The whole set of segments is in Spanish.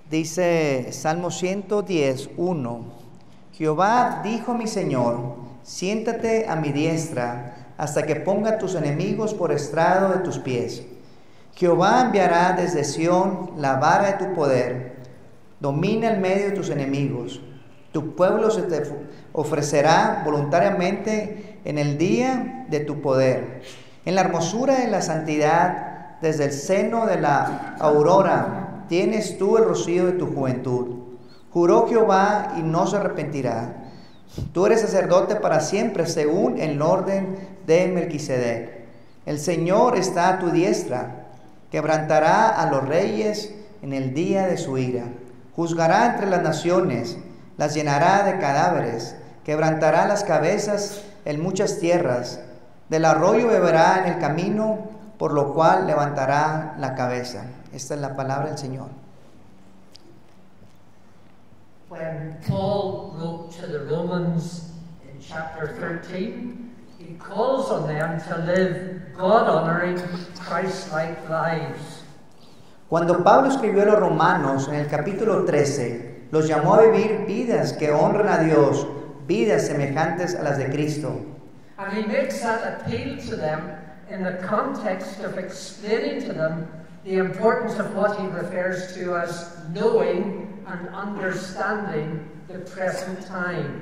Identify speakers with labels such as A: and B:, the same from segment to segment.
A: Dice Salmo 110, 1. Jehová dijo a mi Señor, siéntate a mi diestra, hasta que ponga tus enemigos por estrado de tus pies. Jehová enviará desde Sión la vara de tu poder, domina el medio de tus enemigos. Tu pueblo se te ofrecerá voluntariamente en el día de tu poder. En la hermosura de la santidad, desde el seno de la aurora, tienes tú el rocío de tu juventud. Juró Jehová y no se arrepentirá. Tú eres sacerdote para siempre, según el orden de Melquisedec. El Señor está a tu diestra, quebrantará a los reyes en el día de su ira. Juzgará entre las naciones, las llenará de cadáveres, quebrantará las cabezas en muchas tierras. Del arroyo beberá en el camino, por lo cual levantará la cabeza. Esta es la palabra del Señor.
B: When Paul wrote to the Romans in chapter 13, he calls on them to live God-honoring, Christ-like lives.
A: Cuando Pablo escribió a los romanos en el capítulo 13, los llamó a vivir vidas que honran a Dios, vidas semejantes a las de Cristo.
B: And he makes that appeal to them in the context of explaining to them the importance of what he refers to as knowing and understanding the present time.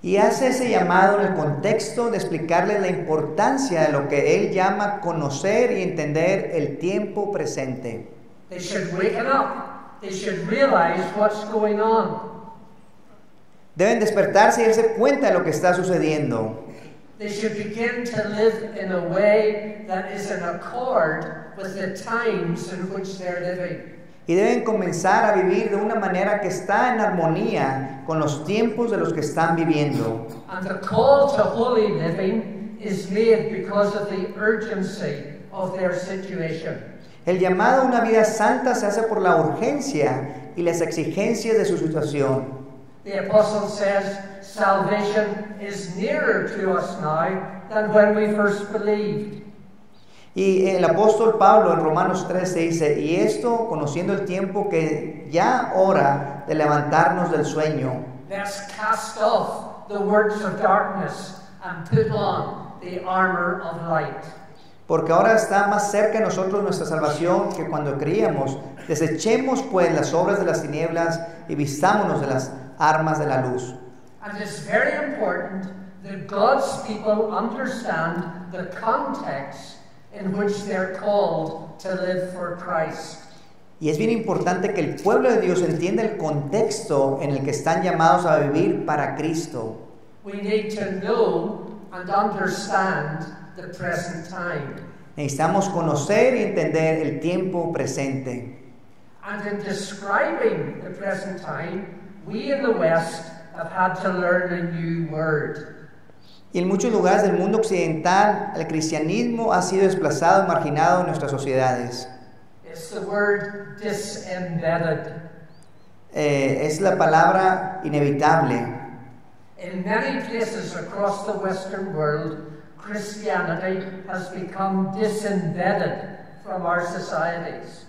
A: Y hace ese llamado en el contexto de explicarles la importancia de lo que él llama conocer y entender el tiempo presente.
B: They should waken up. They should realize what's going on.
A: Deben despertarse y darse cuenta de lo que está sucediendo.
B: They should begin to live in a way that is in accord with the times in which they're living.
A: Y deben comenzar a vivir de una manera que está en armonía con los tiempos de los que están viviendo.
B: And the call to holy living is made because of the urgency of their situation.
A: El llamado a una vida santa se hace por la urgencia y las exigencias de su situación.
B: The apostle says salvation is nearer to us now than when we first believed.
A: Y el apóstol Pablo en Romanos 13 dice, y esto conociendo el tiempo que ya hora de levantarnos del sueño.
B: Let's cast off the works of darkness and put on the armor of light.
A: Porque ahora está más cerca de nosotros nuestra salvación que cuando creíamos. Desechemos pues las obras de las tinieblas y vistámonos de las armas de la luz.
B: And it's very important that God's people understand the context in which they're called to live for Christ.
A: Y es bien importante que el pueblo de Dios entienda el contexto en el que están llamados a vivir para Cristo.
B: We need to know and understand the present time.
A: Necesitamos conocer y entender el tiempo presente.
B: And in describing the present time, we in the West have had to learn a new word.
A: Y en muchos lugares del mundo occidental, el cristianismo ha sido desplazado y marginado en nuestras sociedades.
B: It's the word disembedded.
A: Es la palabra inevitable.
B: In many places across the Western world, Christianity has become disembedded from our societies.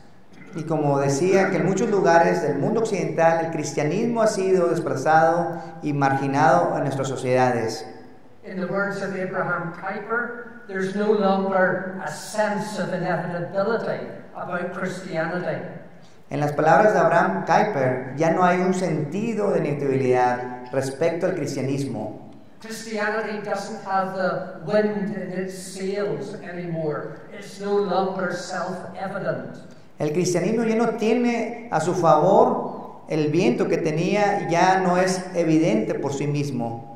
A: Y como decía, que en muchos lugares del mundo occidental el cristianismo ha sido desplazado y marginado en nuestras sociedades.
B: In the words of Abraham Kuyper, there's no longer a sense of inevitability about Christianity.
A: En las palabras de Abraham Kuyper, ya no hay un sentido de inevitabilidad respecto al cristianismo.
B: Christianity doesn't have the wind in its sails anymore. It's no longer self-evident.
A: El cristianismo ya no tiene a su favor el viento que tenía, ya no es evidente por sí mismo.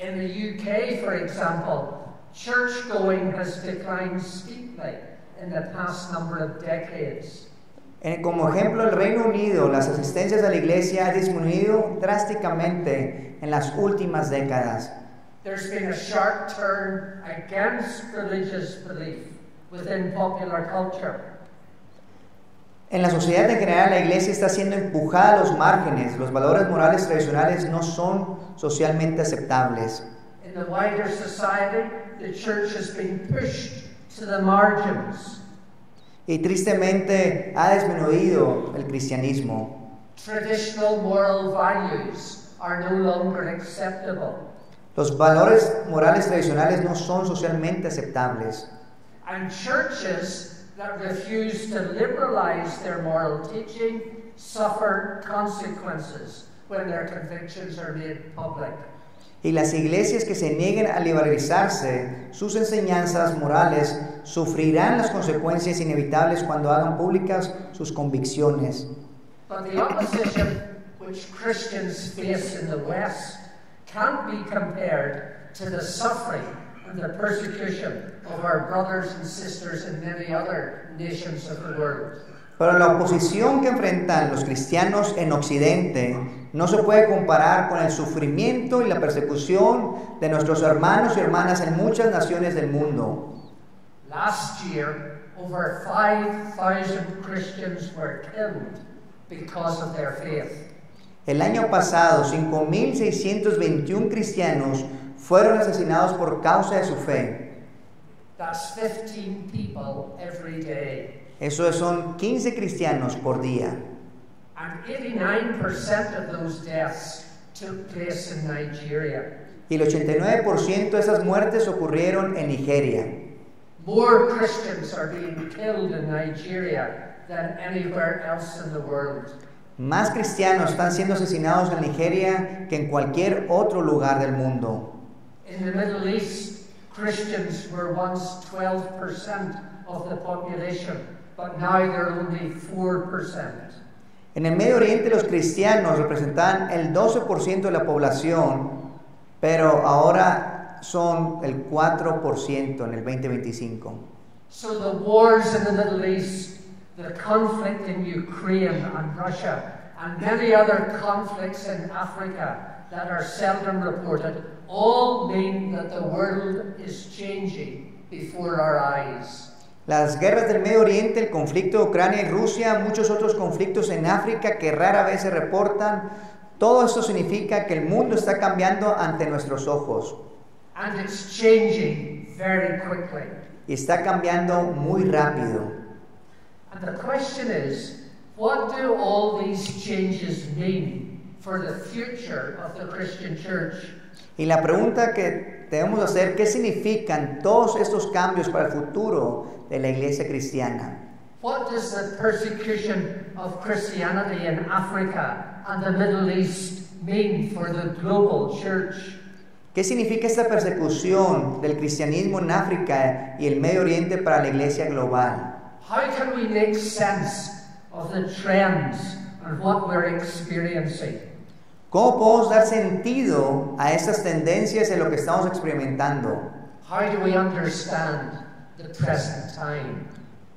B: In the UK, for example, church-going has declined steeply in the past number of decades.
A: Como ejemplo, el Reino Unido, las asistencias a la iglesia han disminuido drásticamente en las últimas décadas.
B: There's been a sharp turn against religious belief within popular culture.
A: En la sociedad en general, la iglesia está siendo empujada a los márgenes. Los valores morales tradicionales no son socialmente aceptables.
B: In the wider society, the church has been pushed to the margins.
A: Y tristemente ha disminuido el cristianismo.
B: Traditional moral values are no longer acceptable.
A: Los valores morales tradicionales no son socialmente aceptables.
B: And churches that refuse to liberalize their moral teaching suffer consequences when their convictions are made public.
A: Y las iglesias que se nieguen a liberalizarse sus enseñanzas morales sufrirán las consecuencias inevitables cuando hagan públicas sus convicciones.
B: But the opposition which Christians face in the West can't be compared to the suffering and the persecution of our brothers and sisters in many other nations of the world.
A: Pero la oposición que enfrentan los cristianos en Occidente no se puede comparar con el sufrimiento y la persecución de nuestros hermanos y hermanas en muchas naciones del mundo.
B: Last year, over 5,000 Christians were killed because of their faith.
A: El año pasado, 5.621 cristianos fueron asesinados por causa de su fe.
B: That's 15 people every day.
A: Eso son 15 cristianos por día.
B: And 89% of those deaths took place in Nigeria.
A: Y el 89% de esas muertes ocurrieron en Nigeria.
B: More Christians are being killed in Nigeria than anywhere else in the world.
A: Más cristianos están siendo asesinados en Nigeria que en cualquier otro lugar del mundo.
B: In the Middle East, Christians were once 12% of the population, but now they're only 4%.
A: En el Medio Oriente los cristianos representaban el 12% de la población, pero ahora son el 4% en el 2025.
B: So the wars in the Middle East, the conflict in Ukraine and Russia, and many other conflicts in Africa that are seldom reported, all mean that the world is changing before our eyes.
A: Las guerras del Medio Oriente, el conflicto de Ucrania y Rusia, muchos otros conflictos en África que rara vez se reportan, todo esto significa que el mundo está cambiando ante nuestros ojos.
B: And it's changing very quickly.
A: Y está cambiando muy rápido.
B: And the question is, what do all these changes mean for the future of the Christian church?
A: Y la pregunta que debemos hacer, ¿qué significan todos estos cambios para el futuro de la iglesia cristiana?
B: What does the persecution of Christianity in Africa and the Middle East mean for the global church?
A: ¿Qué significa esta persecución del cristianismo en África y el Medio Oriente para la iglesia global?
B: How can we make sense of the trends and what we're experiencing?
A: ¿Cómo podemos dar sentido a estas tendencias en lo que estamos experimentando?
B: How do we understand the present time?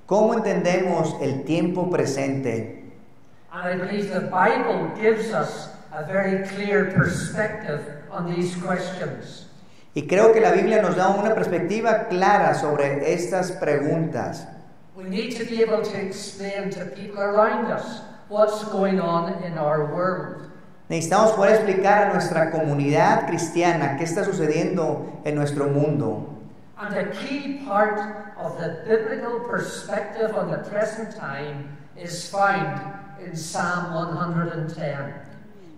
A: ¿Cómo entendemos el tiempo presente?
B: And I believe the Bible gives us a very clear perspective on these questions.
A: Y creo que la Biblia nos da una perspectiva clara sobre estas preguntas.
B: We need to be able to explain to people around us what's going on in our world.
A: Necesitamos poder explicar a nuestra comunidad cristiana qué está sucediendo en nuestro mundo.
B: And a key part of the biblical perspective on the present time is found in Psalm 110.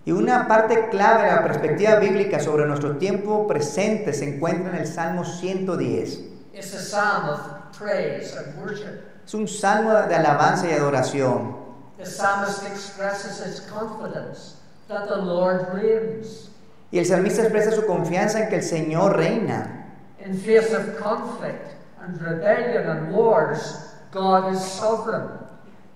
A: Y una parte clave de la perspectiva bíblica sobre nuestro tiempo presente se encuentra en el Salmo 110.
B: It's a psalm of praise and worship.
A: Es un salmo de alabanza y adoración.
B: The psalmist expresses his confidence that the Lord reigns.
A: Y el salmista expresa su confianza en que el Señor reina.
B: In face of conflict and rebellion and wars, God is sovereign.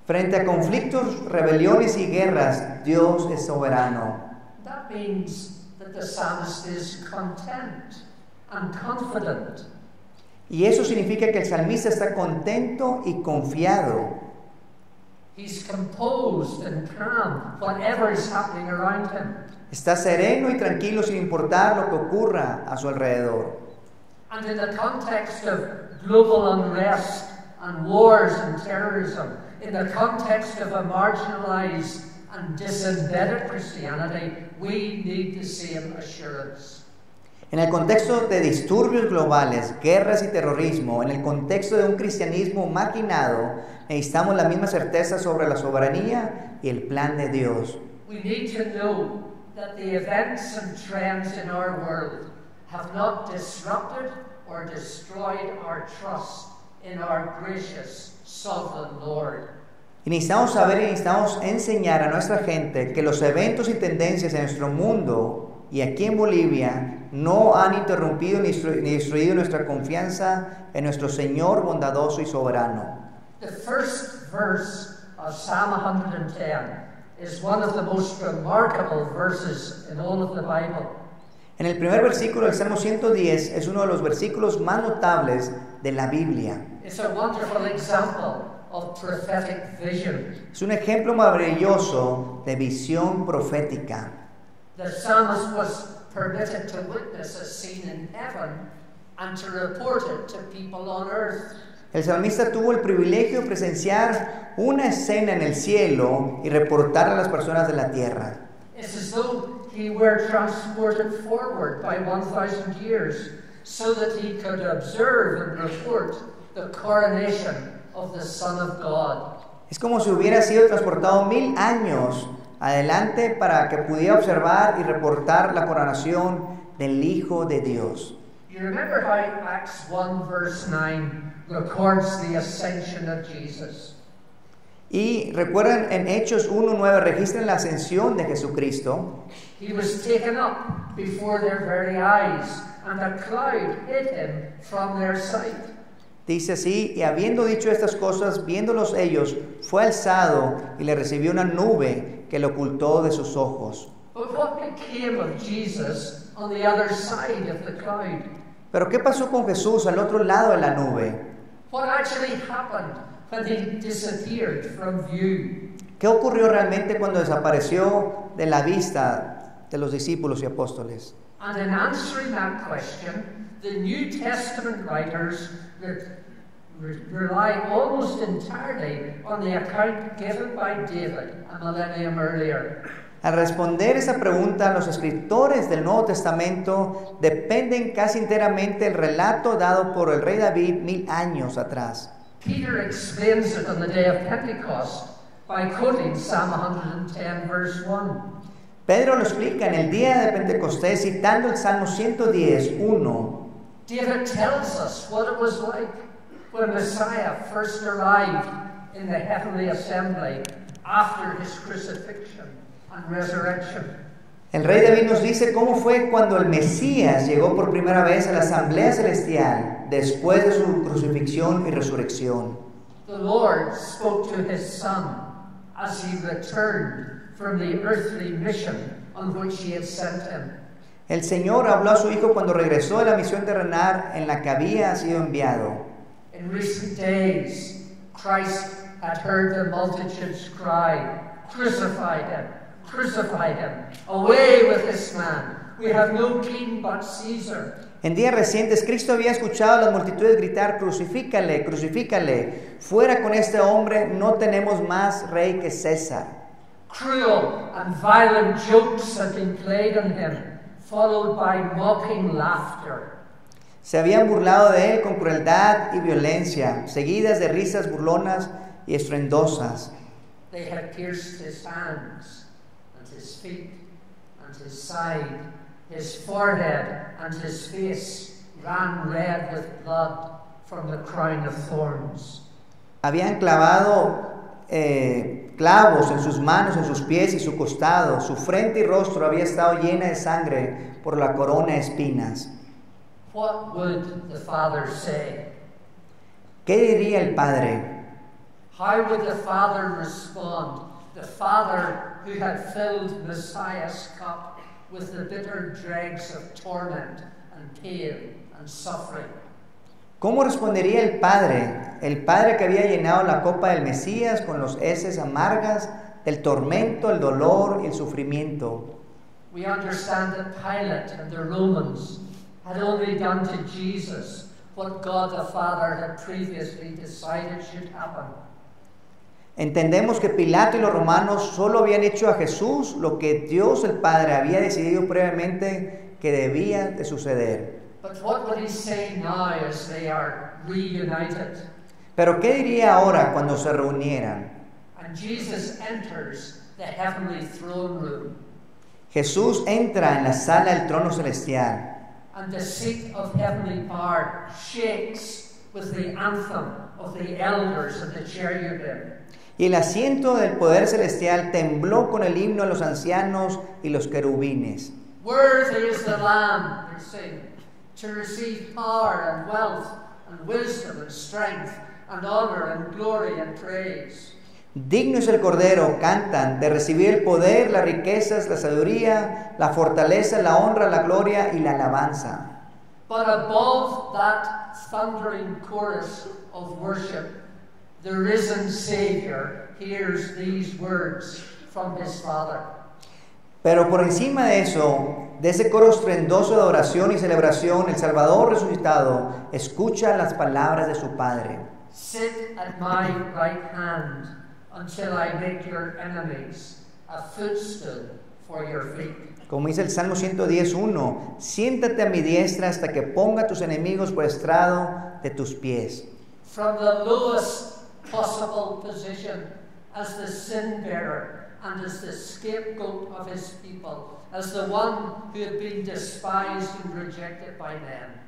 A: Frente a conflictos, rebeliones y guerras, Dios es soberano.
B: That means that the psalmist is content and confident.
A: Y eso significa que el salmista está contento y confiado.
B: He's composed and calm, whatever is happening around him.
A: Está sereno y tranquilo sin importar lo que ocurra a su alrededor.
B: And in the context of global unrest and wars and terrorism, in the context of a marginalized and disembedded Christianity, we need the same assurance.
A: En el contexto de disturbios globales, guerras y terrorismo, en el contexto de un cristianismo maquinado, necesitamos la misma certeza sobre la soberanía y el plan de Dios.
B: We need to know that the events and trends in our world have not disrupted or destroyed our trust in our gracious, sovereign Lord.
A: Y necesitamos saber y necesitamos enseñar a nuestra gente que los eventos y tendencias en nuestro mundo y aquí en Bolivia no han interrumpido ni destruido nuestra confianza en nuestro Señor bondadoso y soberano.
B: The first verse of Psalm 110 is one of the most remarkable verses in all of the Bible.
A: En el primer versículo del Salmo 110 es uno de los versículos más notables de la Biblia.
B: It's a wonderful example of prophetic vision.
A: Es un ejemplo maravilloso de visión profética.
B: The psalmist was permitted to witness a scene in heaven and to report it to people on earth.
A: El salmista tuvo el privilegio de presenciar una escena en el cielo y reportar a las personas de la tierra.
B: It's as though he were transported forward by 1,000 years so that he could observe and report the coronation of the Son of God.
A: Es como si hubiera sido transportado 1000 años adelante para que pudiera observar y reportar la coronación del Hijo de Dios.
B: You remember how Acts 1 verse 9 records the ascension of Jesus?
A: Y recuerdan en Hechos 1:9 registran la ascensión de Jesucristo.
B: He was taken up before their very eyes, and a cloud hid him from their sight.
A: Dice así, y habiendo dicho estas cosas, viéndolos ellos, fue alzado y le recibió una nube que lo ocultó de sus ojos.
B: But what became of Jesus on the other side of the cloud?
A: Pero ¿qué pasó con Jesús al otro lado de la nube?
B: What actually happened when he disappeared from view?
A: ¿Qué ocurrió realmente cuando desapareció de la vista de los discípulos y apóstoles?
B: And in answering that question, the New Testament writers rely almost entirely on the account given by David a millennium earlier.
A: Al responder esa pregunta, los escritores del Nuevo Testamento dependen casi enteramente del relato dado por el rey David 1000 años atrás.
B: Peter explains it on the day of Pentecost by quoting Psalm 110 verse 1.
A: Pedro lo explica en el día de Pentecostés citando el Salmo 110:1.
B: David tells us what it was like when Messiah first arrived in the heavenly assembly after his crucifixion and resurrection.
A: El rey David nos dice cómo fue cuando el Mesías llegó por primera vez a la asamblea celestial después de su crucifixión y resurrección.
B: The Lord spoke to his Son as he returned from the earthly mission on which he had sent him.
A: El Señor habló a su Hijo cuando regresó de la misión terrenal en la que había sido enviado.
B: In recent days, Christ had heard the multitudes cry, "Crucify him, crucify him, away with this man. We have no king but Caesar."
A: En días recientes, Cristo había escuchado a las multitudes gritar, crucifícale, crucifícale, fuera con este hombre, no tenemos más rey que César.
B: Cruel and violent jokes had been played on him, followed by mocking laughter.
A: Se habían burlado de él con crueldad y violencia, seguidas de risas burlonas y estruendosas.
B: They had pierced his hands and his feet and his side. His forehead and his face ran red with blood from the crown of thorns.
A: Habían clavado clavos en sus manos, en sus pies y su costado. Su frente y rostro había estado llena de sangre por la corona de espinas.
B: What would the Father say?
A: ¿Qué diría el Padre?
B: How would the Father respond? The Father who had filled Messiah's cup with the bitter dregs of torment and pain and suffering.
A: ¿Cómo respondería el Padre que había llenado la copa del Mesías con los heces amargas del tormento, el dolor y el sufrimiento?
B: We understand that Pilate and the Romans had only done to Jesus what God the Father had previously decided should happen.
A: Entendemos que Pilato y los romanos solo habían hecho a Jesús lo que Dios el Padre había decidido previamente que debía de suceder.
B: But what would he say now as they are reunited?
A: Pero ¿qué diría ahora cuando se reunieran?
B: And Jesus enters the heavenly throne room,
A: Jesús entra en la sala del trono celestial
B: and the seat of heavenly power shakes with the anthem of the elders of the cherubim.
A: y el asiento del poder celestial tembló con el himno de los ancianos y los querubines.
B: Worthy is the Lamb, they sing, to receive power and wealth and wisdom and strength and honor and glory and praise.
A: Digno es el Cordero, cantan, de recibir el poder, las riquezas, la sabiduría, la fortaleza, la honra, la gloria y la alabanza.
B: But above that thundering chorus of worship, the risen Savior hears these words from his Father.
A: Pero por encima de eso, de ese coro estruendoso de adoración y celebración, el Salvador resucitado escucha las palabras de su Padre.
B: Sit at my right hand until I make your enemies a footstool for your feet.
A: Como dice el Salmo 110:1, siéntate a mi diestra hasta que ponga a tus enemigos por estrado de tus pies.
B: From the lowest possible position as the sin bearer and as the scapegoat of his people, as the one who had been despised and rejected by men.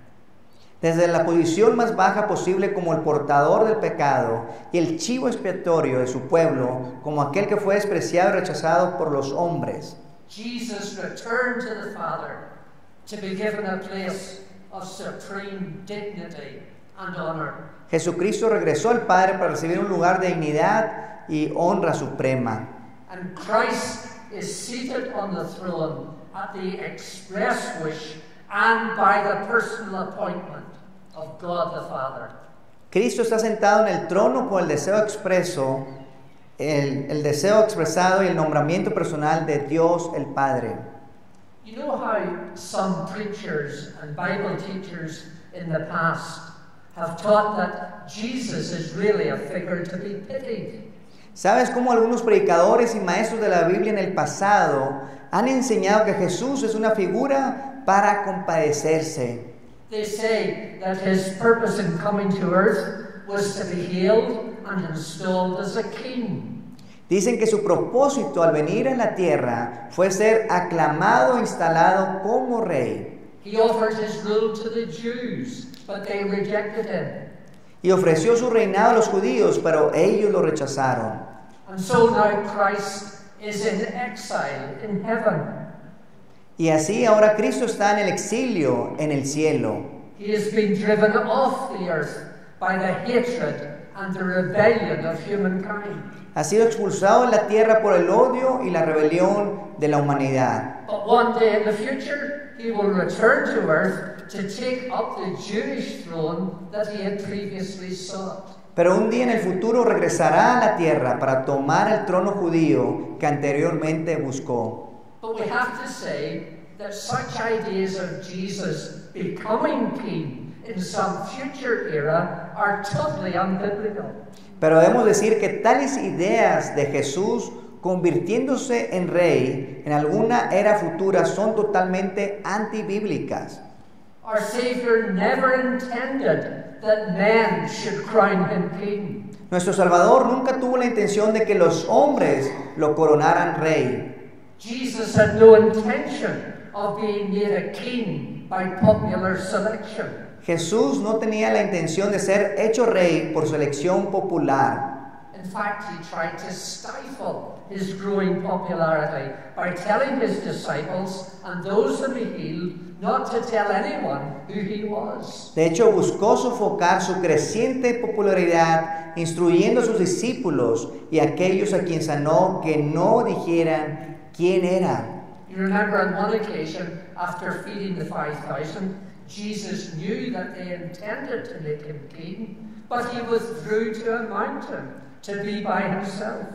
A: Desde la posición más baja posible como el portador del pecado y el chivo expiatorio de su pueblo, como aquel que fue despreciado y rechazado por los hombres.
B: Jesus returned to the Father to be given a place of supreme dignity and honor.
A: Jesucristo regresó al Padre para recibir un lugar de dignidad y honra suprema.
B: And Christ is seated on the throne at the express wish and by the personal appointment of God the Father.
A: Cristo está sentado en el trono por el deseo expreso, el deseo expresado y el nombramiento personal de Dios el Padre.
B: You know how some preachers and Bible teachers in the past have taught that Jesus is really a figure to be pitied.
A: ¿Sabes cómo algunos predicadores y maestros de la Biblia en el pasado han enseñado que Jesús es una figura para compadecerse?
B: They say that his purpose in coming to earth was to be healed and installed as a king.
A: Dicen que su propósito al venir a la tierra fue ser aclamado e instalado como rey.
B: He offered his rule to the Jews, but they rejected him.
A: Y ofreció su reinado a los judíos, pero ellos lo rechazaron.
B: And so now Christ is in exile in heaven.
A: Y así ahora Cristo está en el exilio en el cielo.
B: He has been driven off the earth by the hatred and the rebellion of humankind.
A: Ha sido expulsado de la tierra por el odio y la rebelión de la humanidad.
B: But one day in the future, he will return to earth to take up the Jewish throne that he had previously sought.
A: Pero un día en el futuro regresará a la tierra para tomar el trono judío que anteriormente buscó.
B: But we have to say that such ideas of Jesus becoming king in some future era are totally unbiblical.
A: Pero debemos decir que tales ideas de Jesús convirtiéndose en rey en alguna era futura son totalmente antibíblicas.
B: Our Savior never intended that men should crown him king.
A: Nuestro Salvador nunca tuvo la intención de que los hombres lo coronaran rey.
B: Jesus had no intention of being made a king by popular selection.
A: Jesús no tenía la intención de ser hecho rey por selección popular.
B: In fact, he tried to stifle his growing popularity by telling his disciples and those whom he healed not to tell anyone who he was.
A: De hecho, buscó sofocar su creciente popularidad, instruyendo a sus discípulos y a aquellos a quien sanó que no dijeran quién era.
B: You remember on one occasion, after feeding the 5,000, Jesus knew that they intended to make him king, but he withdrew to a mountain to be by himself.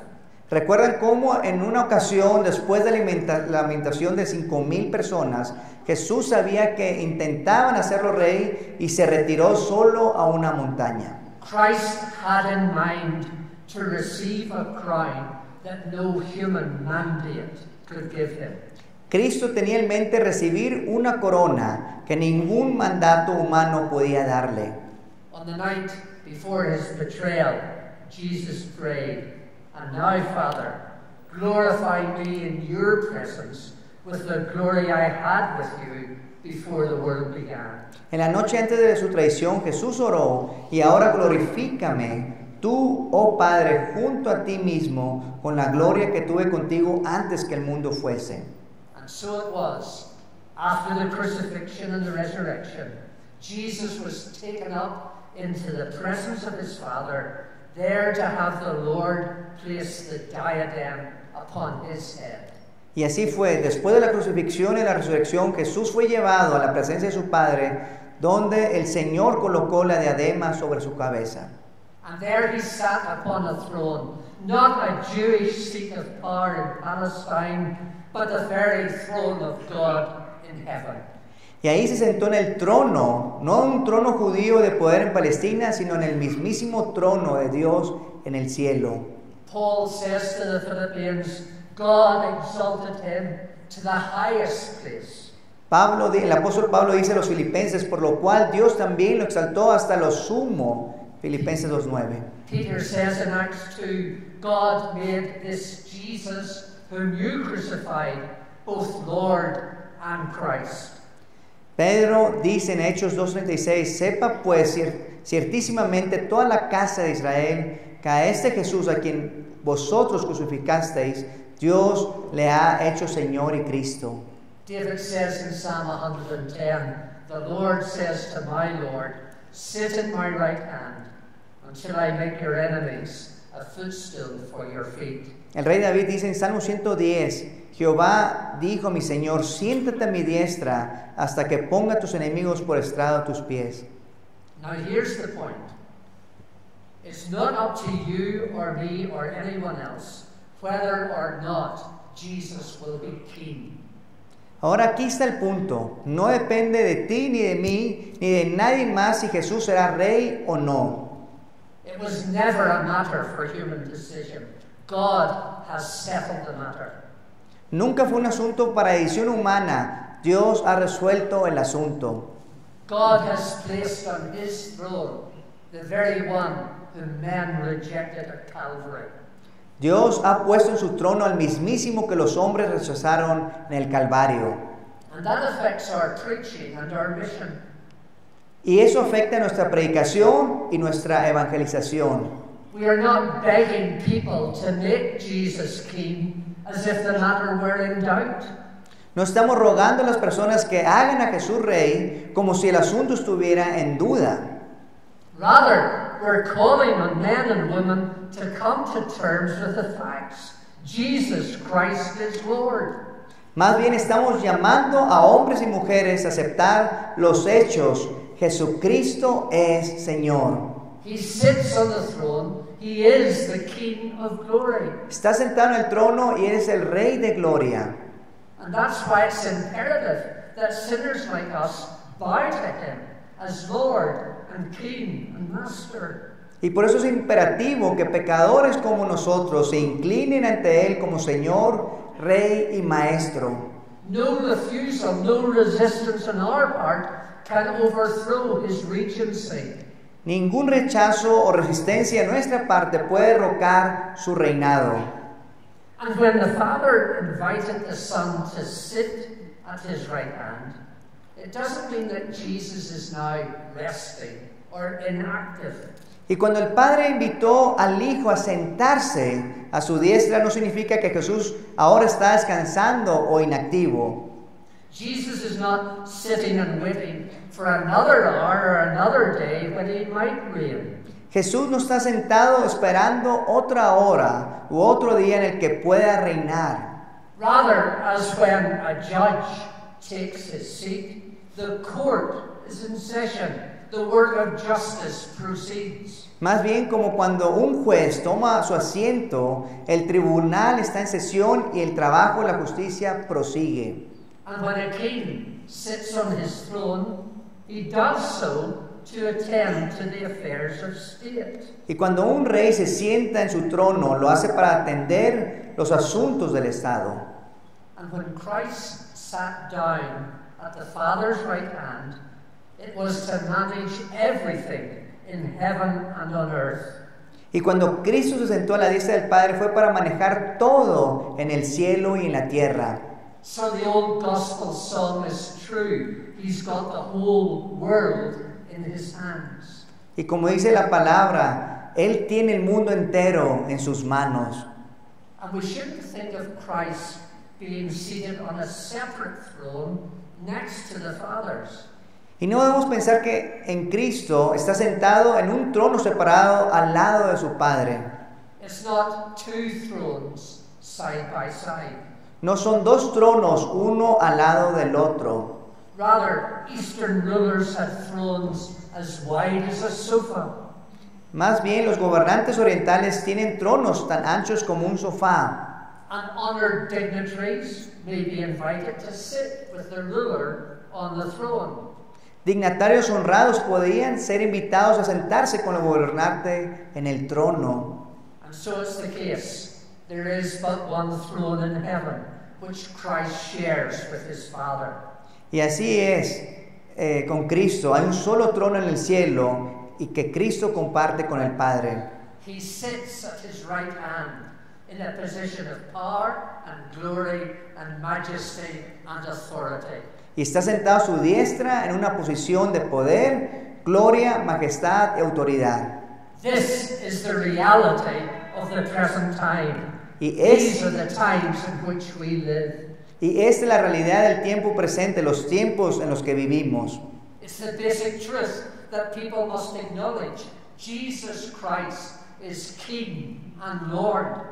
A: ¿Recuerdan cómo en una ocasión, después de la alimentación de 5,000 personas, Jesús sabía que intentaban hacerlo rey y se retiró solo a una montaña?
B: Christ had in mind to receive a crown that no human mandate could give him.
A: Cristo tenía en mente recibir una corona que ningún mandato humano podía darle.
B: On the night before his betrayal, Jesus prayed, "And now, Father, glorify me in your presence with the glory I had with you before the world began."
A: En la noche antes de su traición, Jesús oró, y ahora glorifícame tú, oh Padre, junto a ti mismo, con la gloria que tuve contigo antes que el mundo fuese.
B: And so it was, after the crucifixion and the resurrection, Jesus was taken up into the presence of his Father, there to have the Lord place the diadem upon his head.
A: Y así fue, después de la crucifixión y la resurrección, Jesús fue llevado a la presencia de su Padre, donde el Señor colocó la diadema sobre su cabeza.
B: And there he sat upon a throne, not a Jewish seat of power in Palestine, but the very throne of God in heaven.
A: Y ahí se sentó en el trono, no un trono judío de poder en Palestina, sino en el mismísimo trono de Dios en el cielo.
B: Paul says to the Philippians, God exalted him to the highest place.
A: El apóstol Pablo dice a los filipenses, por lo cual Dios también lo exaltó hasta lo sumo. Filipenses 2:9.
B: Peter says in Acts 2, God made this Jesus, whom you crucified, both Lord and Christ.
A: Pedro dice en Hechos 2:36, sepa pues ciertísimamente toda la casa de Israel que a este Jesús a quien vosotros crucificasteis, Dios le ha hecho Señor y Cristo.
B: David says in Psalm 110, the Lord says to my Lord, sit at my right hand until I make your enemies a footstool for your feet.
A: El rey David dice en Salmo 110, Jehová dijo a mi Señor, siéntate a mi diestra hasta que ponga tus enemigos por estrado a tus pies.
B: Now here's the point. It's not up to you or me or anyone else whether or not Jesus will be king.
A: Ahora aquí está el punto. No depende de ti, ni de mí, ni de nadie más si Jesús será rey o no.
B: It was never a matter for human decision. God has settled the matter.
A: Nunca fue un asunto para decisión humana. Dios ha resuelto el asunto.
B: God has placed on his throne the very one whom men rejected at Calvary.
A: Dios ha puesto en su trono al mismísimo que los hombres rechazaron en el Calvario.
B: And that affects our preaching and our mission.
A: Y eso afecta nuestra predicación y nuestra evangelización.
B: We are not begging people to make Jesus king as if the matter were in doubt.
A: No estamos rogando a las personas que hagan a Jesús rey como si el asunto estuviera en duda.
B: Rather, we're calling on men and women to come to terms with the facts. Jesus Christ is Lord.
A: Más bien estamos llamando a hombres y mujeres a aceptar los hechos. Jesucristo es Señor.
B: He sits on the throne. He is the King of glory.
A: Está sentado en el trono y es el Rey de gloria.
B: And that's why it's imperative that sinners like us bow to him as Lord and King and Master.
A: Y por eso es imperativo que pecadores como nosotros se inclinen ante Él como Señor, Rey y Maestro.
B: No refusal, no resistance on our part can overthrow his regency.
A: Ningún rechazo o resistencia de nuestra parte puede derrocar su reinado.
B: And when the Father invited the Son to sit at his right hand, it doesn't mean that Jesus is now resting or inactive.
A: Y cuando el Padre invitó al Hijo a sentarse a su diestra, no significa que Jesús ahora está descansando o inactivo.
B: Jesus is not sitting and waiting for another hour or another day when he might reign.
A: Jesús no está sentado esperando otra hora u otro día en el que pueda reinar.
B: Rather, as when a judge takes his seat, the court is in session. The work of justice proceeds.
A: Más bien como cuando un juez toma su asiento, el tribunal está en sesión y el trabajo de la justicia prosigue.
B: And when a king sits on his throne, he does so to attend to the affairs of state.
A: Y cuando un rey se sienta en su trono, lo hace para atender los asuntos del Estado.
B: And when Christ sat down at the Father's right hand, it was to manage everything in heaven and on earth.
A: Y cuando Cristo se sentó a la diestra del Padre fue para manejar todo en el cielo y en la tierra.
B: So the old gospel song is true. He's got the whole world in his hands.
A: Y como dice la palabra, Él tiene el mundo entero en sus manos.
B: And we shouldn't think of Christ being seated on a separate throne next to the Father's.
A: Y no debemos pensar que en Cristo está sentado en un trono separado al lado de su Padre.
B: It's not two thrones side by side.
A: No son dos tronos, uno al lado del otro.
B: Rather, Eastern rulers had thrones as wide as a sofa.
A: Más bien, los gobernantes orientales tienen tronos tan anchos como un sofá.
B: And honored dignitaries may be invited to sit with the ruler on the throne.
A: Dignatarios honrados podían ser invitados a sentarse con el gobernante en el trono.
B: And so it's the case. There is but one throne in heaven, which Christ shares with his Father.
A: Y así es con Cristo. Hay un solo trono en el cielo y que Cristo comparte con el Padre.
B: He sits at his right hand in a position of power and glory and majesty and authority.
A: Y está sentado a su diestra en una posición de poder, gloria, majestad y autoridad.
B: This is the reality of the present time. These are the times in which we live.
A: Y esta es la realidad del tiempo presente, los tiempos en los que vivimos.
B: It's the basic truth that people must acknowledge. Jesus Christ is King and Lord.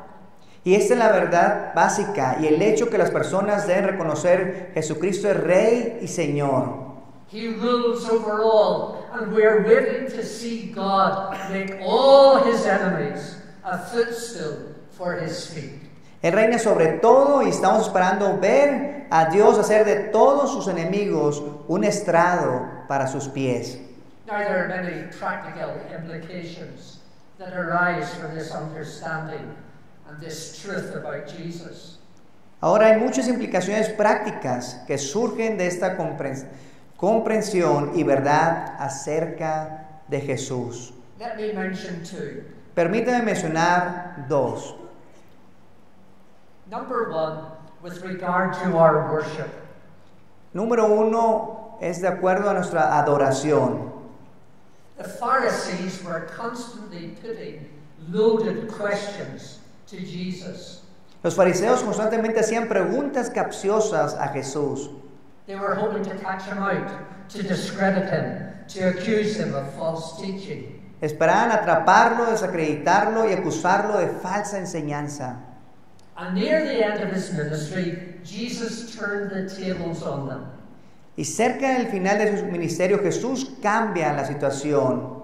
A: Y esta es la verdad básica y el hecho que las personas deben reconocer: Jesucristo es Rey y Señor.
B: He rules over all, and we are waiting to see God make all his enemies a footstool for his feet.
A: Él reina sobre todo y estamos esperando ver a Dios hacer de todos sus enemigos un estrado para sus pies.
B: Now there are many practical implications that arise from this understanding and this truth about Jesus.
A: Ahora hay muchas implicaciones prácticas que surgen de esta comprensión y verdad acerca de Jesús.
B: Let me mention two.
A: Permítame mencionar dos.
B: Number one, with regard to our worship.
A: Número uno es de acuerdo a nuestra adoración.
B: The Pharisees were constantly putting loaded questions to Jesus.
A: Los fariseos constantemente hacían preguntas capciosas a Jesús.
B: They were hoping to catch him out, to discredit him, to accuse him of false teaching.
A: Esperaban atraparlo, desacreditarlo y acusarlo de falsa enseñanza.
B: And near the end of his ministry, Jesus turned the tables on them.
A: Y cerca del final de su ministerio, Jesús cambia la situación.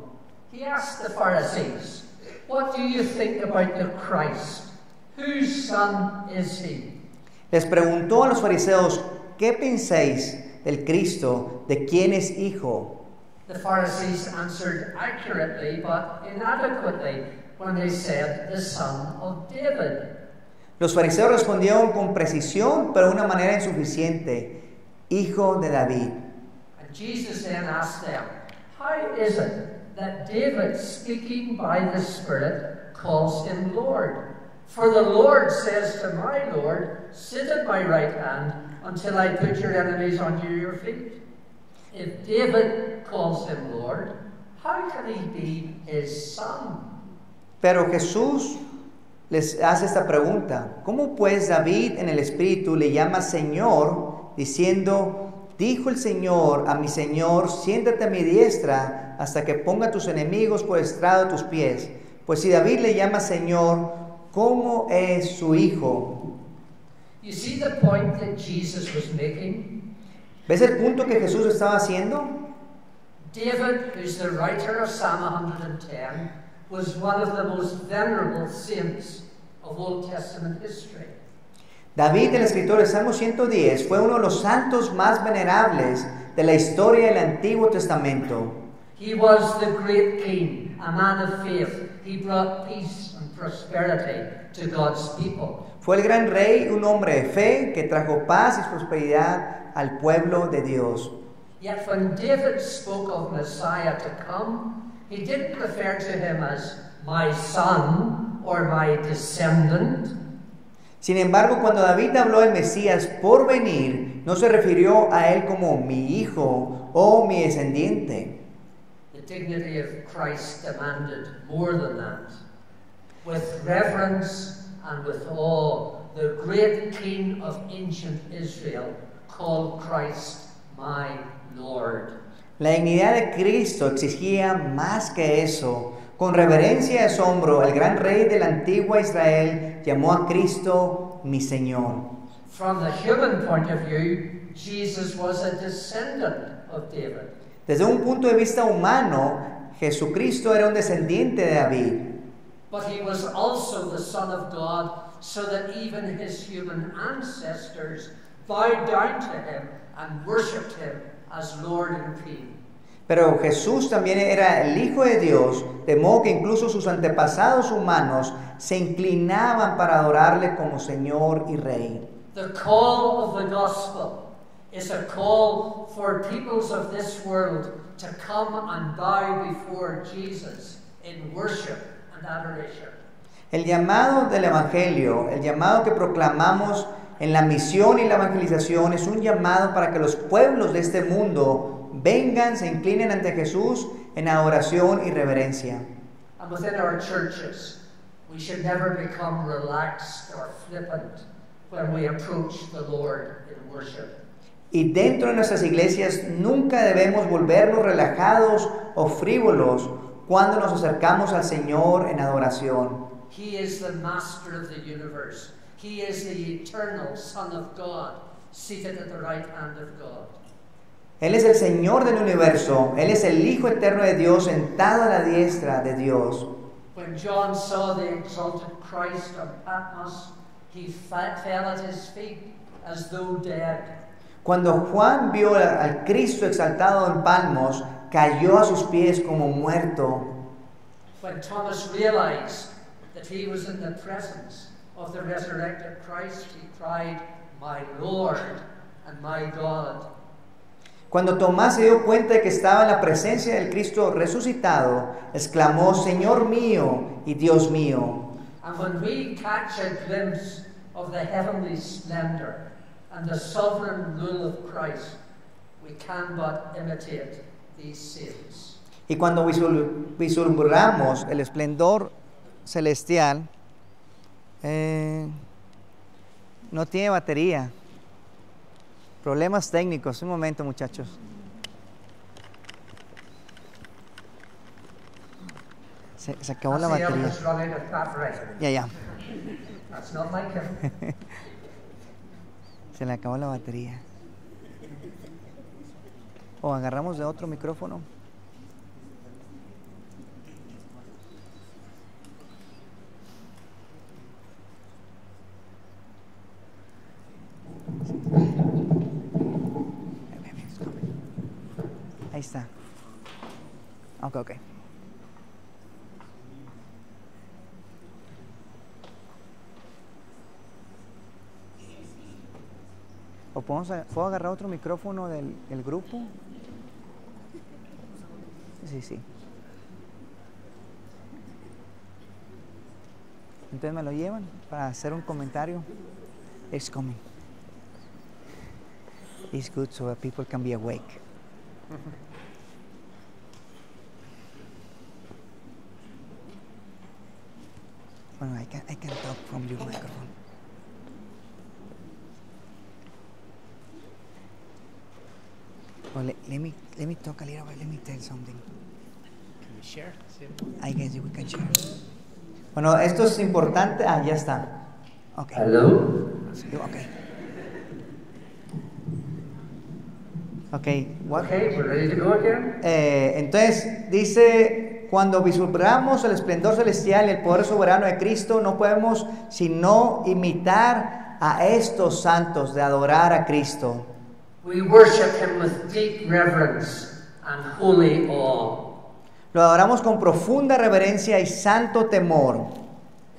B: He asked the Pharisees, "What do you think about the Christ? Whose son is he?"
A: Les preguntó a los fariseos: ¿qué pensáis del Cristo? ¿De quién es hijo?
B: The Pharisees answered accurately but inadequately when they said, "The son of David."
A: Los fariseos respondieron con precisión, pero de una manera insuficiente: hijo de David.
B: And Jesus then asked them, "How is it that David, speaking by the Spirit, calls him Lord? For the Lord says to my Lord, sit at my right hand until I put your enemies under your feet. If David calls him Lord, how can he be his son?"
A: Pero Jesús les hace esta pregunta: ¿cómo pues David en el Espíritu le llama Señor, diciendo: dijo el Señor a mi Señor, siéntate a mi diestra hasta que ponga tus enemigos por estrado de tus pies? Pues si David le llama Señor, ¿cómo es su hijo?
B: You see the point that Jesus was making?
A: ¿Ves el punto que Jesús estaba haciendo?
B: David, who's the writer of Psalm 110, was one of the most venerable saints of Old Testament history.
A: David, el escritor de Salmo 110, fue uno de los santos más venerables de la historia del Antiguo Testamento.
B: He was the great king, a man of faith. He brought peace and prosperity to God's people.
A: Fue el gran rey, un hombre de fe que trajo paz y prosperidad al pueblo de Dios.
B: Yet when David spoke of Messiah to come, he didn't refer to him as my son or my descendant.
A: Sin embargo, cuando David habló del Mesías por venir, no se refirió a él como mi hijo o mi descendiente.
B: The dignity of Christ demanded more than that. With reverence and with awe, the great king of ancient Israel called Christ my Lord.
A: La dignidad de Cristo exigía más que eso. Con reverencia y asombro, el gran rey de la antigua Israel llamó a Cristo mi Señor.
B: From the human point of view, Jesus was a descendant of David.
A: Desde un punto de vista humano, Jesucristo era un descendiente de David.
B: But he was also the Son of God, so that even his human ancestors bowed down to him and worshipped him as Lord and King.
A: Pero Jesús también era el Hijo de Dios, de modo que incluso sus antepasados humanos se inclinaban para adorarle como Señor y Rey.
B: The call of the gospel is a call for peoples of this world to come and bow before Jesus in worship and adoration.
A: El llamado del Evangelio, el llamado que proclamamos en la misión y la evangelización, es un llamado para que los pueblos de este mundo vengan, se inclinen ante Jesús en adoración y reverencia.
B: And within our churches, we should never become relaxed or flippant when we approach the Lord in worship.
A: Y dentro de nuestras iglesias nunca debemos volvernos relajados o frívolos cuando nos acercamos al Señor en adoración.
B: He is the master of the universe. He is the eternal Son of God, seated at the right hand of God.
A: Él es el Señor del universo. Él es el Hijo eterno de Dios, sentado a la diestra de Dios.
B: When John saw the exalted Christ on Patmos, he fell at his feet as though dead.
A: Cuando Juan vio al Cristo exaltado en Patmos, cayó a sus pies como muerto.
B: When Thomas realized that he was in the presence of the resurrected Christ, he cried, "My Lord and my God."
A: Cuando Tomás se dio cuenta de que estaba en la presencia del Cristo resucitado, exclamó, Señor mío y Dios mío.
B: And when we catch a glimpse of the heavenly splendor and the sovereign rule of Christ, we can but imitate these saints.
A: Y cuando vislumbramos el esplendor celestial, no tiene batería. Problemas técnicos. Un momento, muchachos. Se acabó la batería. Ya.
B: That's not like him.
A: Se le acabó la batería. O agarramos de otro micrófono. Ahí está. Ok. ¿O puedo agarrar otro micrófono del grupo? Sí. Entonces me lo llevan para hacer un comentario. It's coming. It's good so that people can be awake. Bueno, I can talk from your microphone. Well, let me talk a little bit. Let me tell something.
C: Can we share?
A: I guess we can share. Bueno, esto es importante. Ya está. Okay.
B: Hello?
A: Okay. What?
B: Okay, we're ready to go again?
A: Entonces, dice, cuando vislumbramos el esplendor celestial y el poder soberano de Cristo, no podemos sino imitar a estos santos, de adorar a Cristo.
B: We worship him with deep reverence and holy awe.
A: Lo adoramos con profunda reverencia y santo temor.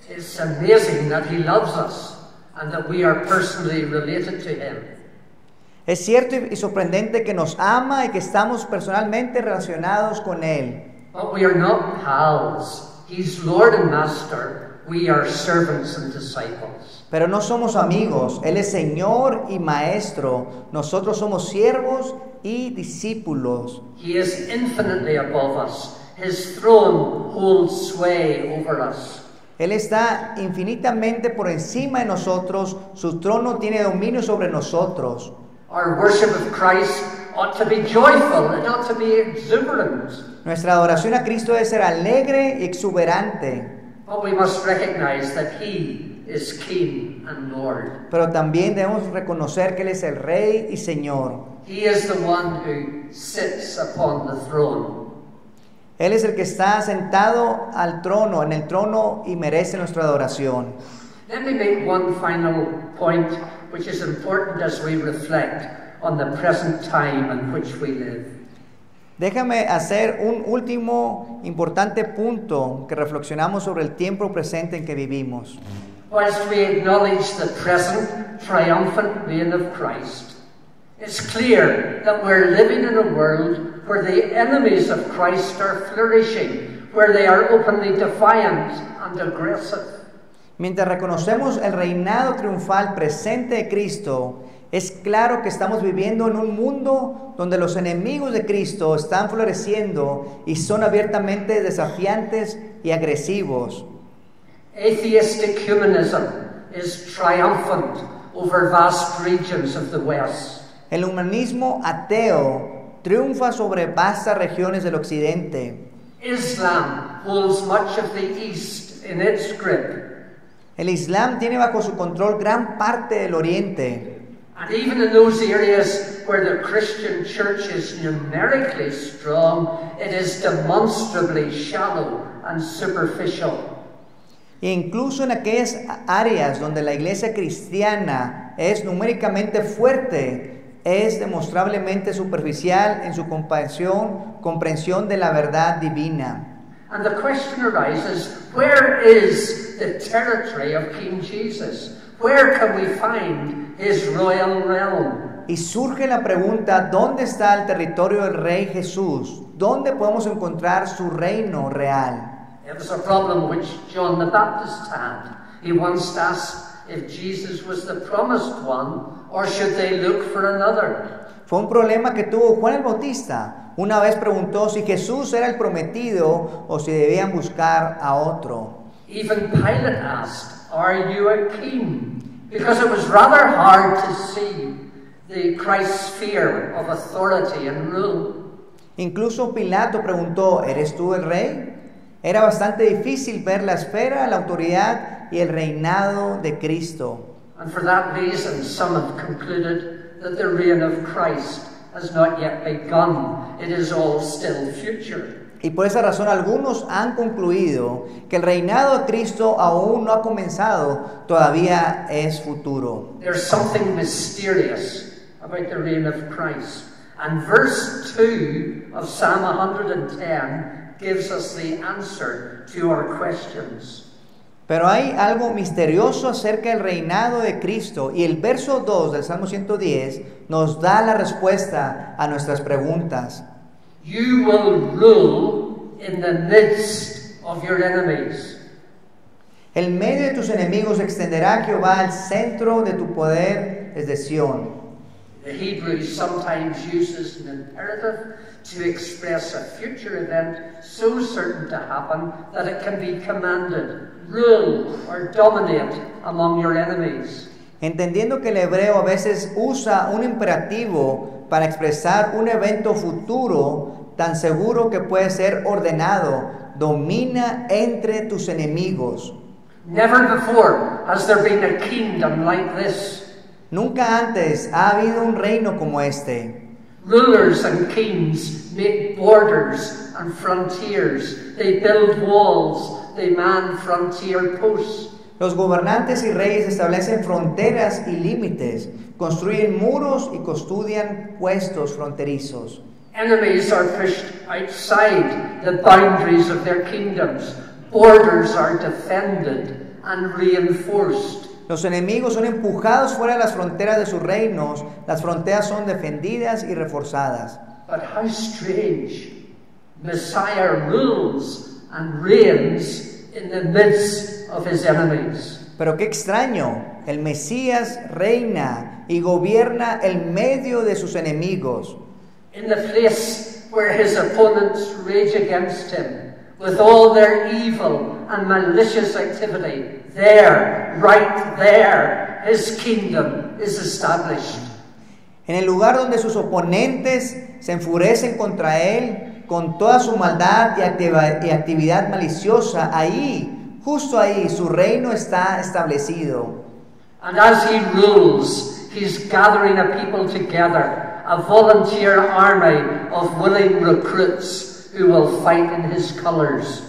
B: It's amazing that he loves us and that we are personally related to him.
A: Es cierto y sorprendente que nos ama y que estamos personalmente relacionados con Él.
B: But we are not pals. He's Lord and Master. We are servants and disciples.
A: Pero no somos amigos. Él es Señor y Maestro. Nosotros somos siervos y discípulos.
B: He is infinitely above us. His throne holds sway over us.
A: Él está infinitamente por encima de nosotros. Su trono tiene dominio sobre nosotros.
B: Our worship of Christ ought to be joyful. It ought to be exuberant.
A: Nuestra adoración a Cristo debe ser alegre y exuberante.
B: But we must recognize that He is King and Lord.
A: Pero también debemos reconocer que Él es el Rey y Señor.
B: He is the one who sits upon the throne.
A: Él es el que está sentado al trono, en el trono, y merece nuestra adoración.
B: Let me make one final point, which is important as we reflect on the present time in which we live.
A: Déjame hacer un último importante punto que reflexionamos sobre el tiempo presente en que vivimos.
B: Whilst we acknowledge the present triumphant reign of Christ, it's clear that we're living in a world where the enemies of Christ are flourishing, where they are openly defiant and aggressive.
A: Mientras reconocemos el reinado triunfal presente de Cristo, es claro que estamos viviendo en un mundo donde los enemigos de Cristo están floreciendo y son abiertamente desafiantes y agresivos.
B: Atheistic humanism is triumphant over vast regions of the West.
A: El humanismo ateo triunfa sobre vastas regiones del occidente.
B: Islam holds much of the East in its grip.
A: El Islam tiene bajo su control gran parte del oriente.
B: And even in those areas where the Christian church is numerically strong, it is demonstrably shallow and superficial.
A: E incluso en aquellas áreas donde la iglesia cristiana es numéricamente fuerte, es demostrablemente superficial en su comprensión de la verdad divina.
B: And the question arises, where is the territory of King Jesus? Where can we find his royal realm?
A: Y surge la pregunta, ¿dónde está el territorio del Rey Jesús? ¿Dónde podemos encontrar su reino real?
B: It was a problem which John the Baptist had. He once asked if Jesus was the promised one, or should they look for another?
A: Fue un problema que tuvo Juan el Bautista. Una vez preguntó si Jesús era el prometido o si debían buscar a otro.
B: Even Pilate asked, "Are you a king?" Because it was rather hard to see the Christ's sphere of authority and rule.
A: Incluso Pilato preguntó, ¿eres tú el rey? Era bastante difícil ver la esfera, la autoridad y el reinado de Cristo.
B: And for that reason, some have concluded that the reign of Christ has not yet begun. It is all still future.
A: Y por esa razón algunos han concluido que el reinado de Cristo aún no ha comenzado, todavía es futuro.
B: There's something mysterious about the reign of Christ. And verse 2 of Psalm 110 gives us the answer to our questions.
A: Pero hay algo misterioso acerca del reinado de Cristo y el verso 2 del Salmo 110 nos da la respuesta a nuestras preguntas.
B: You will rule in the midst of your enemies.
A: En medio de tus enemigos extenderá Jehová el centro de tu poder desde Sión.
B: The Hebrew sometimes uses an imperative to express a future event so certain to happen that it can be commanded, rule or dominate among your enemies.
A: Entendiendo que el hebreo a veces usa un imperativo para expresar un evento futuro tan seguro que puede ser ordenado, domina entre tus enemigos.
B: Never before has there been a kingdom like this.
A: Nunca antes ha habido un reino como este.
B: Rulers and kings make borders and frontiers. They build walls. They man frontier posts.
A: Los gobernantes y reyes establecen fronteras y límites, construyen muros y custodian puestos fronterizos.
B: Enemies are pushed outside the boundaries of their kingdoms. Borders are defended and reinforced.
A: Los enemigos son empujados fuera de las fronteras de sus reinos. Las fronteras son defendidas y reforzadas.
B: But how strange. Messiah rules and reigns in the midst of his enemies.
A: Pero qué extraño. El Mesías reina y gobierna en medio de sus enemigos.
B: In the place where his opponents rage against him with all their evil and malicious activity, there, right there, his kingdom is established.
A: En el lugar donde sus oponentes se enfurecen contra él con toda su maldad y actividad maliciosa, ahí, justo ahí, su reino está establecido.
B: And as he rules, he's gathering a people together, a volunteer army of willing recruits who will fight in his colors.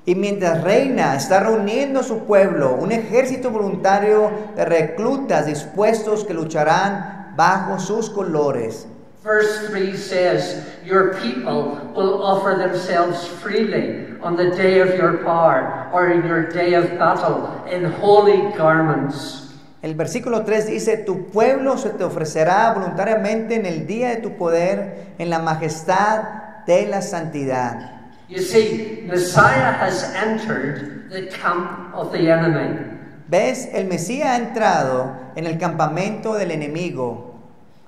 A: Y mientras reina, está reuniendo a su pueblo, un ejército voluntario de reclutas dispuestos que lucharán bajo sus colores.
B: Verse 3 says, your people will offer themselves freely on the day of your power or in your day of battle in holy garments.
A: El versículo 3 dice, tu pueblo se te ofrecerá voluntariamente en el día de tu poder, en la majestad de la santidad.
B: You see, Messiah has entered the camp of the enemy.
A: ¿Ves? El Mesías ha entrado en el campamento del enemigo.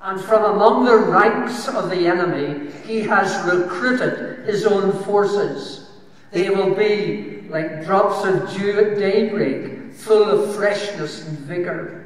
B: And from among the ranks of the enemy, he has recruited his own forces. They will be like drops of dew at daybreak, full of freshness and vigor.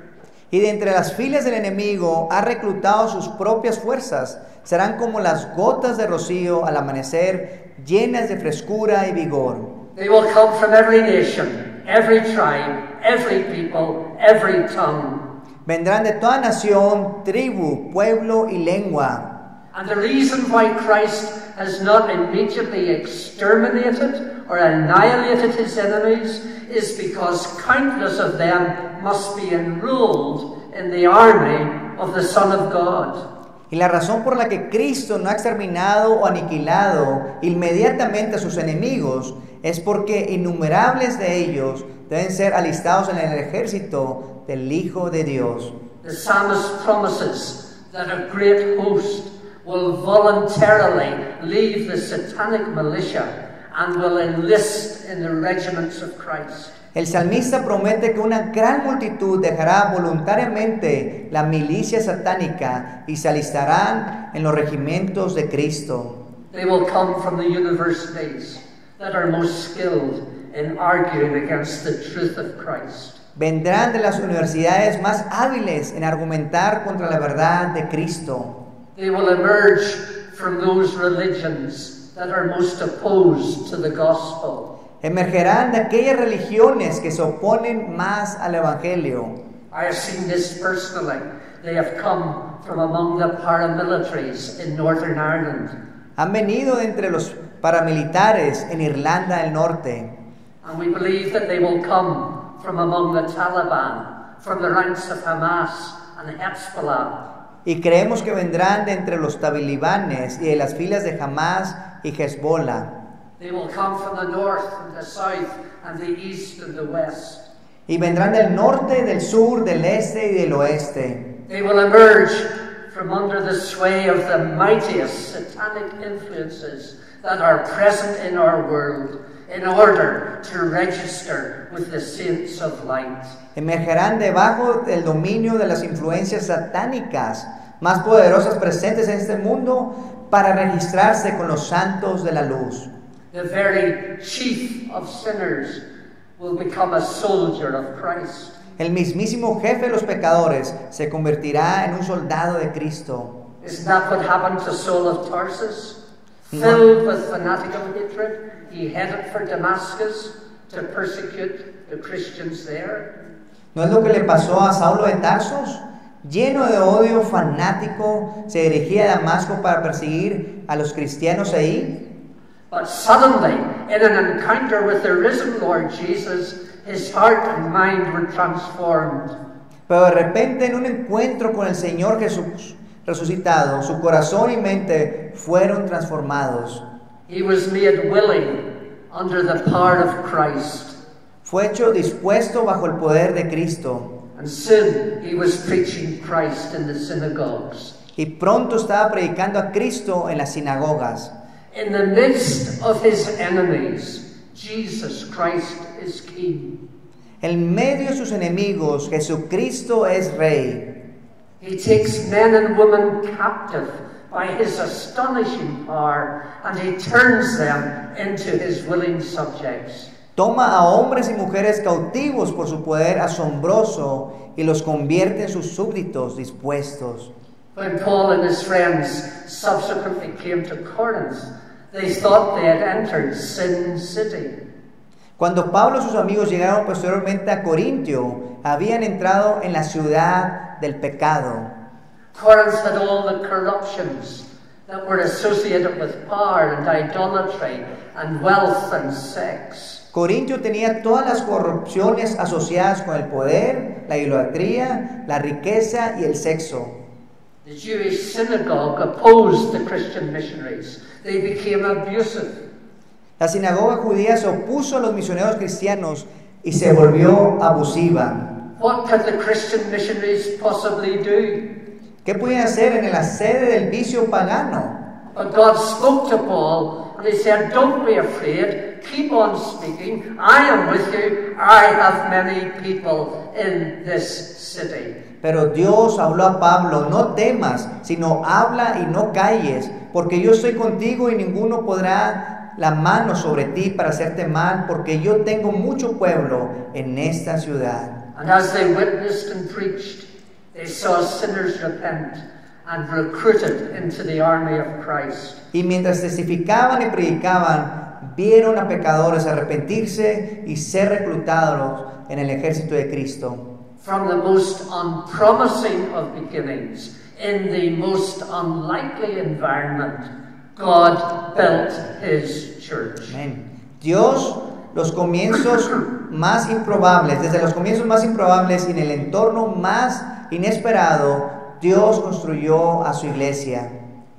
A: Y de entre las filas del enemigo ha reclutado sus propias fuerzas. Serán como las gotas de rocío al amanecer, llenas de frescura y vigor.
B: They will come from every nation, every tribe, every people, every tongue.
A: Vendrán de toda nación, tribu, pueblo y lengua.
B: And the reason why Christ has not immediately exterminated or annihilated his enemies is because countless of them must be enrolled in the army of the Son of God.
A: Y la razón por la que Cristo no ha exterminado o aniquilado inmediatamente a sus enemigos es porque innumerables de ellos deben ser alistados en el ejército del Hijo de Dios.
B: The psalmist promises that a great host will voluntarily leave the satanic militia and will enlist in the regiments of Christ.
A: El salmista promete que una gran multitud dejará voluntariamente la milicia satánica y se alistarán en los regimientos de Cristo.
B: They will come from the universities that are most skilled in arguing against the truth of Christ.
A: Vendrán de las universidades más hábiles en argumentar contra la verdad de Cristo.
B: They will emerge from those religions that are most opposed to the gospel.
A: Emergerán de aquellas religiones que se oponen más al Evangelio.
B: I have seen this personally. They have come from among the paramilitaries in Northern Ireland.
A: Han venido de entre los paramilitares en Irlanda del Norte.
B: And we believe that they will come from among the Taliban, from the ranks of Hamas and Hezbollah.
A: Y creemos que vendrán de entre los talibanes y de las filas de Hamas y Hezbollah.
B: They will come from the north and the south and the east and the west.
A: Y vendrán del norte, del sur, del este y del oeste.
B: They will emerge from under the sway of the mightiest satanic influences that are present in our world in order to register with the saints of light.
A: Emergerán debajo del dominio de las influencias satánicas más poderosas presentes en este mundo para registrarse con los santos de la luz.
B: The very chief of sinners will become a soldier of Christ.
A: El mismísimo jefe de los pecadores se convertirá en un soldado de Cristo.
B: Isn't that what happened to Saul of Tarsus? Filled with fanatical hatred, he headed for Damascus to persecute the Christians there.
A: ¿No es lo que le pasó a Saulo de Tarsos? Lleno de odio fanático, se dirigía a Damasco para perseguir a los cristianos ahí.
B: But suddenly, in an encounter with the risen Lord Jesus, his heart and mind were transformed.
A: Pero de repente, en un encuentro con el Señor Jesús resucitado, su corazón y mente fueron transformados.
B: He was made willing under the power of Christ.
A: Fue hecho dispuesto bajo el poder de Cristo.
B: And soon he was preaching Christ in the synagogues.
A: Y pronto estaba predicando a Cristo en las sinagogas.
B: In the midst of his enemies, Jesus Christ is king.
A: En medio de sus enemigos, Jesucristo es rey.
B: He takes men and women captive by his astonishing power, and he turns them into his willing subjects.
A: Toma a hombres y mujeres cautivos por su poder asombroso y los convierte en sus súbditos dispuestos.
B: When Paul and his friends subsequently came to Corinth, they thought they had entered Sin City.
A: Cuando Pablo y sus amigos llegaron posteriormente a Corintio, habían entrado en la ciudad del pecado.
B: Corinth had all the corruptions that were associated with power and idolatry and wealth and sex.
A: Corintio tenía todas las corrupciones asociadas con el poder, la idolatría, la riqueza y el sexo.
B: The Jewish synagogue opposed the Christian missionaries. They became abusive.
A: La sinagoga judía se opuso a los misioneros cristianos y se volvió abusiva.
B: What could the Christian missionaries possibly do?
A: ¿Qué podían hacer en la sede del vicio pagano?
B: But God spoke to Paul and he said, "Don't be afraid, keep on speaking, I am with you, I have many people in this city."
A: Pero Dios habló a Pablo: no temas, sino habla y no calles, porque yo estoy contigo y ninguno podrá la mano sobre ti para hacerte mal, porque yo tengo mucho pueblo en esta ciudad.
B: And as they witnessed and preached, they saw sinners repent and recruited into the army of Christ.
A: Y mientras testificaban y predicaban, vieron a pecadores arrepentirse y ser reclutados en el ejército de Cristo.
B: From the most unpromising of beginnings, in the most unlikely environment, God built his church.
A: Amén. Dios, los comienzos más improbables, desde los comienzos más improbables y en el entorno más inesperado, Dios construyó a su iglesia.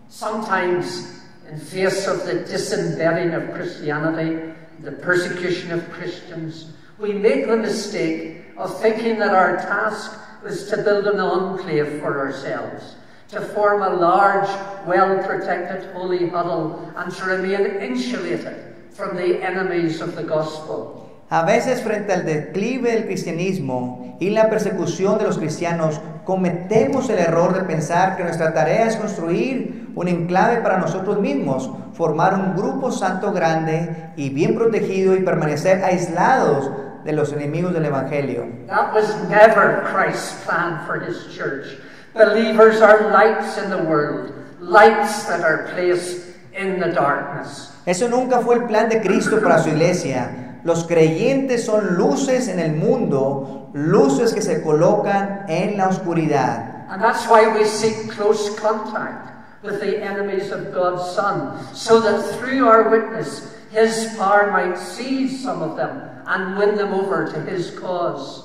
B: Sometimes, in face of the disembedding of Christianity, the persecution of Christians, we make the mistake of thinking that our task was to build an enclave for ourselves, to form a large, well-protected holy huddle, and to remain insulated from the enemies of the gospel.
A: A veces, frente al declive del cristianismo y la persecución de los cristianos, cometemos el error de pensar que nuestra tarea es construir un enclave para nosotros mismos, formar un grupo santo grande y bien protegido y permanecer aislados de los enemigos del Evangelio.
B: That was never Christ's plan for his church. Believers are lights in the world, lights that are placed in the darkness.
A: Eso nunca fue el plan de Cristo para su iglesia. Los creyentes son luces en el mundo, luces que se colocan en la oscuridad.
B: And that's why we seek close contact with the enemies of God's Son, so that through our witness, his power might seize some of them and win them over to his cause.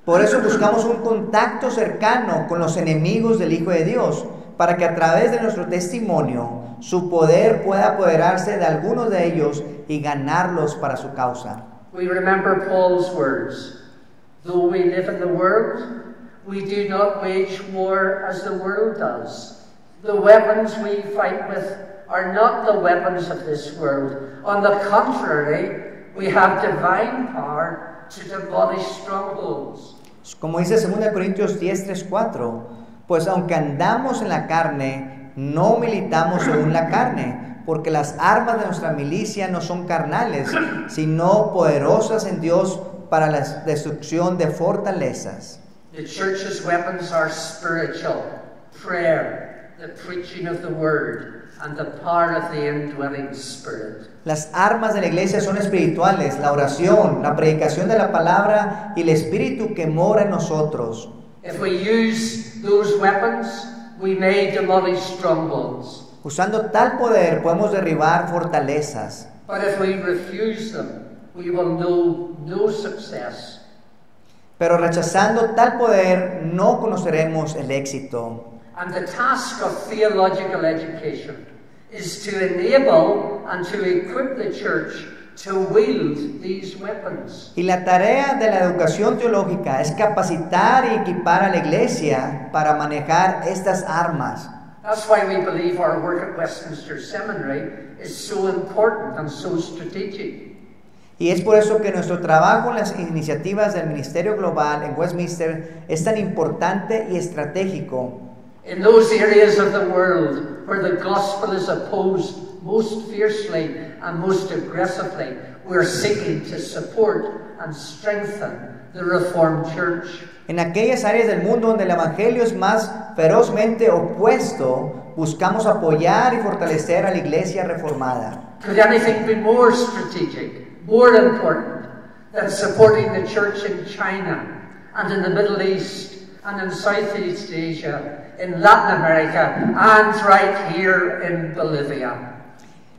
A: Por eso buscamos un contacto cercano con los enemigos del Hijo de Dios, para que a través de nuestro testimonio su poder pueda apoderarse de algunos de ellos y ganarlos para su causa.
B: We remember Paul's words, "Though we live in the world, we do not wage war as the world does. The weapons we fight with are not the weapons of this world. On the contrary, we have divine power to demolish strongholds."
A: Como dice 2 Corintios 10, 3, 4, pues aunque andamos en la carne, no militamos según la carne, porque las armas de nuestra milicia no son carnales, sino poderosas en Dios para la destrucción de fortalezas.
B: The church's weapons are spiritual, prayer, the preaching of the word, and the power of the indwelling Spirit.
A: Las armas de la iglesia son espirituales, la oración, la predicación de la palabra y el Espíritu que mora en nosotros.
B: If we use those weapons, we may demolish strongholds.
A: Usando tal poder podemos derribar fortalezas.
B: But if we refuse them, we will know no success.
A: Pero rechazando tal poder no conoceremos el éxito.
B: And the task of theological education is to enable and to equip the church to wield these weapons.
A: Y la tarea de la educación teológica es capacitar y equipar a la iglesia para manejar estas armas.
B: That's why we believe our work at Westminster Seminary is so important and so strategic.
A: Y es por eso que nuestro trabajo en las iniciativas del Ministerio Global en Westminster es tan importante y estratégico.
B: In those areas of the world where the gospel is opposed most fiercely and most aggressively, we're seeking to support and strengthen the Reformed Church.
A: En aquellas áreas del mundo donde el Evangelio es más ferozmente opuesto, buscamos apoyar y fortalecer a la iglesia reformada.
B: Could anything be more strategic, more important than supporting the church in China and in the Middle East and in Southeast Asia, in Latin America and right here in Bolivia?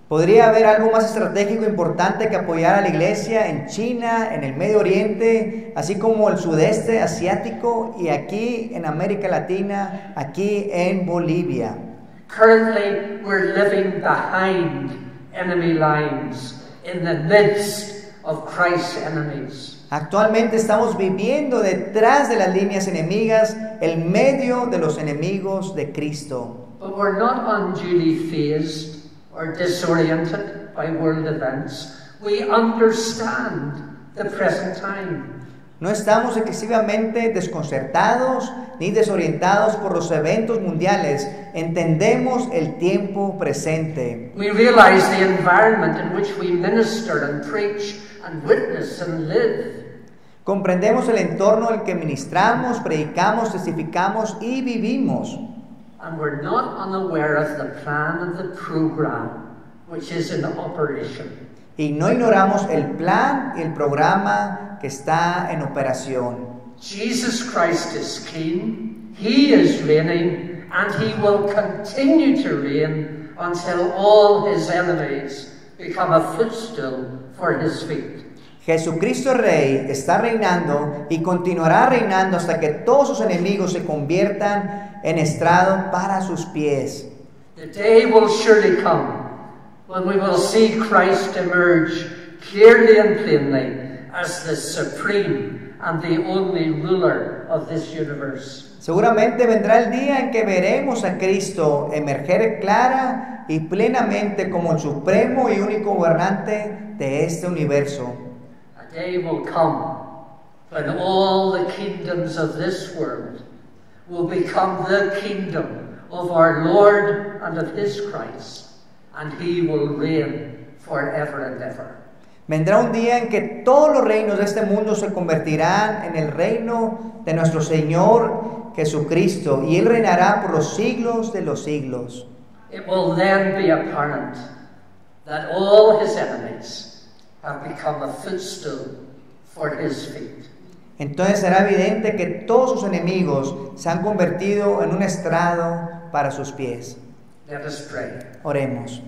A: ¿Podría haber algo más estratégico e importante que apoyar a la iglesia en China, en el Medio Oriente, así como el sudeste asiático y aquí en América Latina, aquí en Bolivia?
B: Currently, we're living behind enemy lines, in the midst of Christ's enemies.
A: Actualmente estamos viviendo detrás de las líneas enemigas, en medio de los enemigos de Cristo.
B: But we're not unduly fazed or disoriented by world events. We understand the present time.
A: No estamos excesivamente desconcertados ni desorientados por los eventos mundiales. Entendemos el tiempo presente.
B: We realize the environment in which we minister and preach and witness and live.
A: Comprendemos el entorno en el que ministramos, predicamos, testificamos y vivimos.
B: And we're not unaware of the plan and the program which is in operation.
A: Y no ignoramos el plan y el programa que está en operación.
B: Jesus Christ is King, He is reigning, and He will continue to reign until all His enemies become a footstool for His feet.
A: Jesucristo Rey está reinando y continuará reinando hasta que todos sus enemigos se conviertan en estrado para sus pies.
B: The day will surely come when we will see Christ emerge clearly and plainly as the supreme and the only ruler of this universe.
A: Seguramente vendrá el día en que veremos a Cristo emerger clara y plenamente como el supremo y único gobernante de este universo.
B: A day will come when all the kingdoms of this world will become the kingdom of our Lord and of His Christ, and He will reign forever and ever.
A: Vendrá un día en que todos los reinos de este mundo se convertirán en el reino de nuestro Señor Jesucristo, y Él reinará por los siglos de los siglos.
B: It will then be apparent that all His enemies have become a footstool for His feet.
A: Entonces será evidente que todos sus enemigos se han convertido en un estrado para sus pies.
B: Let us pray.
A: Oremos.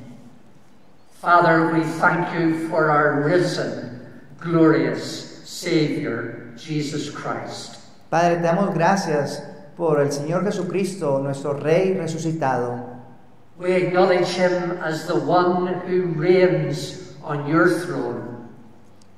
B: Father, we thank You for our risen, glorious Savior, Jesus Christ.
A: Padre, te damos gracias por el Señor Jesucristo, nuestro Rey resucitado.
B: We acknowledge Him as the one who reigns on Your throne.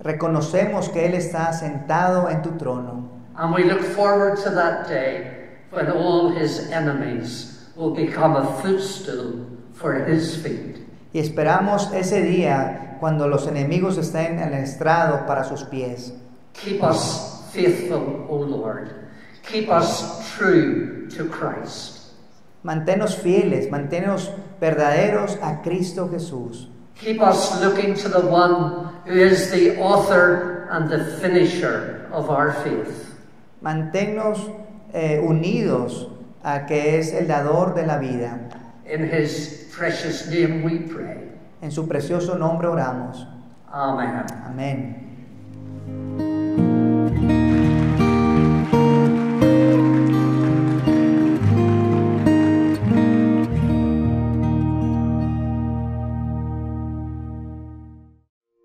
A: Reconocemos que Él está sentado en tu trono.
B: And we look forward to that day when all His enemies will become a footstool for His feet.
A: Y esperamos ese día cuando los enemigos estén en el estrado para sus pies.
B: Keep us faithful, O Lord. Keep us true to Christ.
A: Manténnos fieles, manténnos verdaderos a Cristo Jesús.
B: Keep us looking to the one who is the author and the finisher of our faith.
A: Manténnos unidos a que es el dador de la vida.
B: In His precious name we pray.
A: En su precioso nombre oramos.
B: Amen.
A: Amén.